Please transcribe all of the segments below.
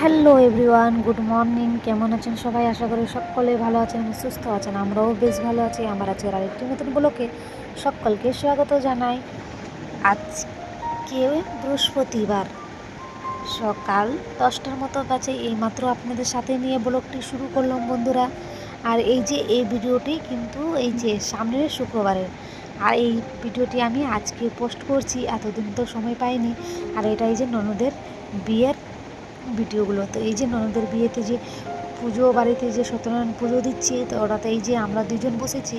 Hello everyone, good morning. কেমন আছেন সবাই? আশা করি সকলে ভালো আছেন, সুস্থ আছেন। আমরাও বেশ ভালো আছি। আমার আজকের আরেকটি নতুন ব্লগে সকলকে স্বাগত জানাই। আজকে বৃহস্পতিবার সকাল 10টার মতো বাজে। এইমাত্র আপনাদের সাথে নিয়ে ব্লগটি শুরু করলাম বন্ধুরা। আর এই যে এই ভিডিওটি কিন্তু এই যে সামনের শুক্রবারের, আর এই ভিডিওটি আমি আজকে পোস্ট করছি। এতদিন তো সময় পাইনি। আর এটা এই যে ননদের বিয়ের ভিডিওগুলো। তো এই যে ননদের বিয়েতে যে পুজো, বাড়িতে যে সত্যনারায়ণ পুজো দিচ্ছি, তো ওটাতে এই যে আমরা দুজন বসেছি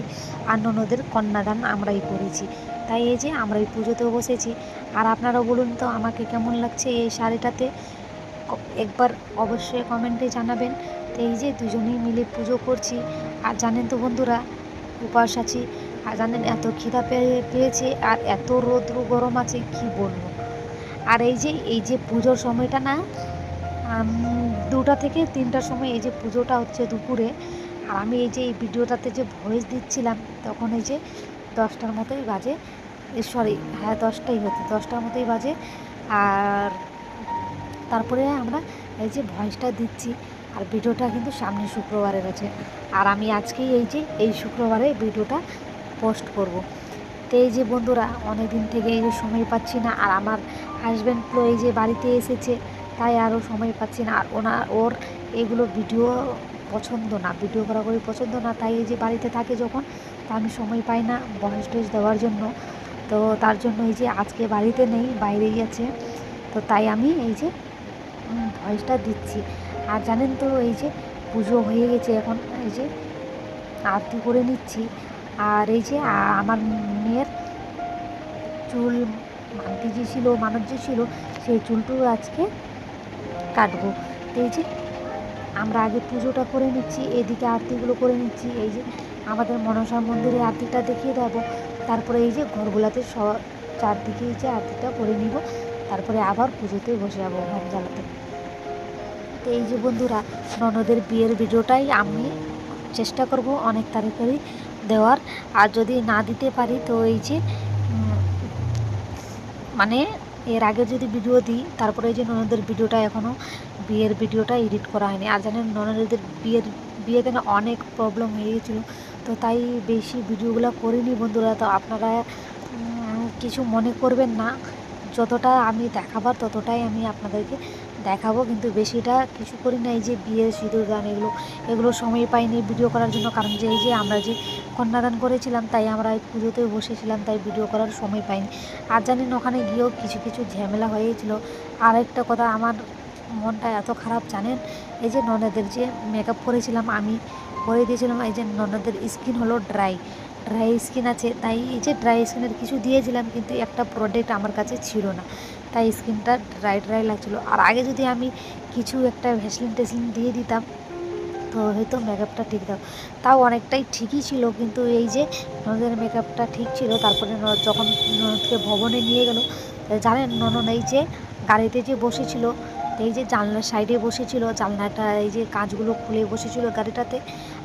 আর ননদের কন্যাদান আমরাই করেছি। তাই এই যে আমরা এই পুজোতেও বসেছি। আর আপনারা বলুন তো আমাকে কেমন লাগছে এই শাড়িটাতে, একবার অবশ্যই কমেন্টে জানাবেন। তো এই যে দুজনেই মিলে পুজো করছি। আর জানেন তো বন্ধুরা, উপাস আছি। আর জানেন এত খিদা পেয়েছে আর এত রৌদ্র গরম আছে কি বলবো। আর এই যে পুজোর সময়টা না, 2টা থেকে 3টার সময় এই যে পুজোটা হচ্ছে দুপুরে। আর আমি এই যে এই ভিডিওটাতে যে ভয়েস দিচ্ছিলাম তখন এই যে 10টার মতোই বাজে। সরি, হ্যাঁ 10টাই হতো, 10টার মতোই বাজে। আর তারপরে আমরা এই যে ভয়েসটা দিচ্ছি। আর ভিডিওটা কিন্তু সামনে শুক্রবারের আছে। আর আমি আজকেই এই শুক্রবারে ভিডিওটা পোস্ট করব। তো এই যে বন্ধুরা, অনেক দিন থেকে এই যে সময় পাচ্ছি না। আর আমার হাজব্যান্ড তো এই যে বাড়িতে এসেছে, তাই আরও সময় পাচ্ছি না। আর ওর এগুলো ভিডিও পছন্দ না, ভিডিও করা পছন্দ না। তাই এই যে বাড়িতে থাকে যখন, তা আমি সময় পাই না ভয়েস টয়েস দেওয়ার জন্য। তো তার জন্য এই যে আজকে বাড়িতে নেই, বাইরেই আছে। তো তাই আমি এই যে ভয়েসটা দিচ্ছি। আর জানেন তো এই যে পুজো হয়ে গেছে, এখন এই যে আরতি করে নিচ্ছি। আর এই যে আমার মেয়ের চুল মানত যে ছিল সেই চুলটুকু আজকে কাটবো। তো এই যে আমরা আগে পুজোটা করে নিচ্ছি, এদিকে আরতিগুলো করে নিচ্ছি। এই যে আমাদের মনসা মন্দিরে আরতিটা দেখিয়ে দেবো। তারপরে এই যে ঘরগুলাতে চারদিকে এই যে আরতিটা করে নিব। তারপরে আবার পুজোতে বসে যাবো হোম জ্বালাতে। তো এই যে বন্ধুরা, ননদের বিয়ের ভিডিওটাই আমি চেষ্টা করব অনেক তাড়াতাড়ি দেওয়ার। আর যদি না দিতে পারি তো এই যে মানে এর আগে যদি ভিডিও দিই, তারপরে এই যে ননদের ভিডিওটা এখনও বিয়ের ভিডিওটা এডিট করা হয়নি। আর জানেন ননদের বিয়েতে না অনেক প্রবলেম হয়ে গেছিলো, তো তাই বেশি ভিডিওগুলো করিনি বন্ধুরা। তো আপনারা কিছু মনে করবেন না, যতটা আমি দেখাবার ততটাই আমি আপনাদেরকে দেখাবো, কিন্তু বেশিটা কিছু করি না। এই যে বিয়ের সিঁদুর দান এগুলো সময় পাইনি ভিডিও করার জন্য, কারণ যে এই যে আমরা যে কন্যাদান করেছিলাম তাই আমরা এই পুজোতেও বসেছিলাম, তাই ভিডিও করার সময় পাইনি। আর জানেন ওখানে গিয়েও কিছু ঝামেলা হয়েছিল। আর একটা কথা, আমার মনটা এত খারাপ জানেন, এই যে ননদের যে মেকআপ করেছিলাম আমি, করে দিয়েছিলাম। এই যে ননদের স্কিন হলো ড্রাই স্কিন আছে, তাই এই যে ড্রাই স্কিনের কিছু দিয়েছিলাম, কিন্তু একটা প্রোডাক্ট আমার কাছে ছিল না, তাই স্কিনটা ড্রাই লাগছিলো। আর আগে যদি আমি কিছু একটা ভ্যাসলিন দিয়ে দিতাম তো হয়তো মেকআপটা ঠিক তাও অনেকটাই ঠিকই ছিল। কিন্তু এই যে ননদের মেকআপটা ঠিক ছিল। তারপরে যখন ননদকে ভবনে নিয়ে গেল, জানেন ননদ এই যে গাড়িতে যে বসেছিল, এই যে জানলার সাইডে বসেছিল, জানলাটা এই যে কাঁচগুলো খুলে বসেছিল গাড়িটাতে।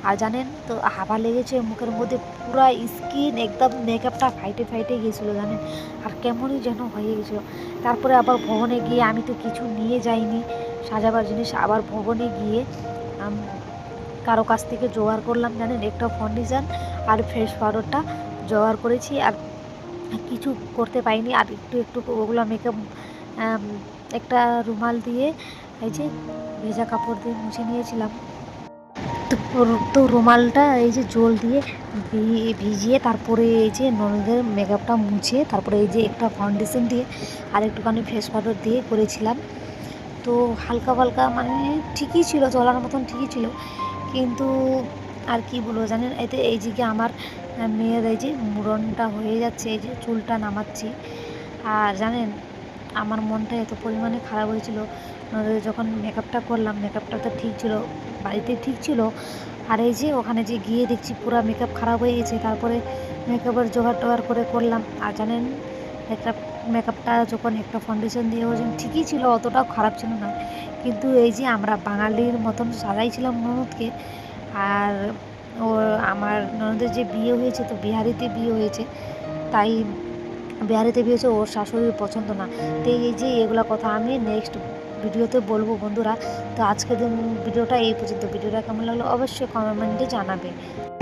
আর জানেন তো হাওয়া লেগেছে মুখের মধ্যে, পুরো স্কিন একদম মেকআপটা ফাইটে গিয়েছিলো জানেন। আর কেমনই যেন হয়ে গেছিলো। তারপরে আবার ভবনে গিয়ে, আমি তো কিছু নিয়ে যাইনি সাজাবার জিনিস, আবার ভবনে গিয়ে কারো কাছ থেকে জোগাড় করলাম জানেন, একটা ফাউন্ডেশন আর ফেস পাউডারটা জোগাড় করেছি। আর কিছু করতে পাইনি। আর একটু ওগুলো মেকআপ একটা রুমাল দিয়ে এই যে ভেজা কাপড় দিয়ে মুছে নিয়েছিলাম। তো রুমালটা এই যে জল দিয়ে ভিজিয়ে তারপরে এই যে ননদের মেকআপটা মুছে, তারপরে এই যে একটা ফাউন্ডেশন দিয়ে আর একটুখানি ফেস পাউডার দিয়ে করেছিলাম। তো হালকা মানে ঠিকই ছিল, চলার মতন ঠিকই ছিল। কিন্তু আর কি বলবো জানেন, এতে এই যে আমার মেয়ের এই যে মুড়নটা হয়ে যাচ্ছে, এই যে চুলটা নামাচ্ছি। আর জানেন আমার মনটা এত পরিমাণে খারাপ হয়েছিল যখন মেকআপটা করলাম। মেকআপটা তো ঠিক ছিল, বাড়িতে ঠিক ছিল। আর এই যে ওখানে যে গিয়ে দেখছি পুরো মেকআপ খারাপ হয়ে গেছে। তারপরে মেকআপের জোগাড় করে করলাম। আর জানেন একটা মেকআপটা যখন একটা ফাউন্ডেশন দিয়ে বলছেন ঠিকই ছিল, অতটাও খারাপ ছিল না। কিন্তু এই যে আমরা বাঙালির মতন সাজাইছিলাম ননদকে। আর ও আমার ননদের যে বিয়ে হয়েছে, তো বিহারিতে বিয়ে হয়েছে, তাই বিহারিতে বিয়ে হয়েছে, ওর শাশুড়ির পছন্দ না। তো এই যে এগুলো কথা আমি নেক্সট ভিডিওতে বলবো বন্ধুরা। তো আজকের দিন ভিডিওটা এই পর্যন্ত। ভিডিওটা কেমন লাগলো অবশ্যই কমেন্টে জানাবে।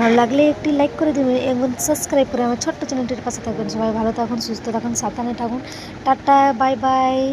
ভালো লাগলে একটি লাইক করে দেবেন এবং সাবস্ক্রাইব করে আমার ছোট্ট চ্যানেলটির পাশে থাকবেন। সবাই ভালো থাকুন, সুস্থ থাকুন, সাবধানে থাকুন। Tata, bye bye.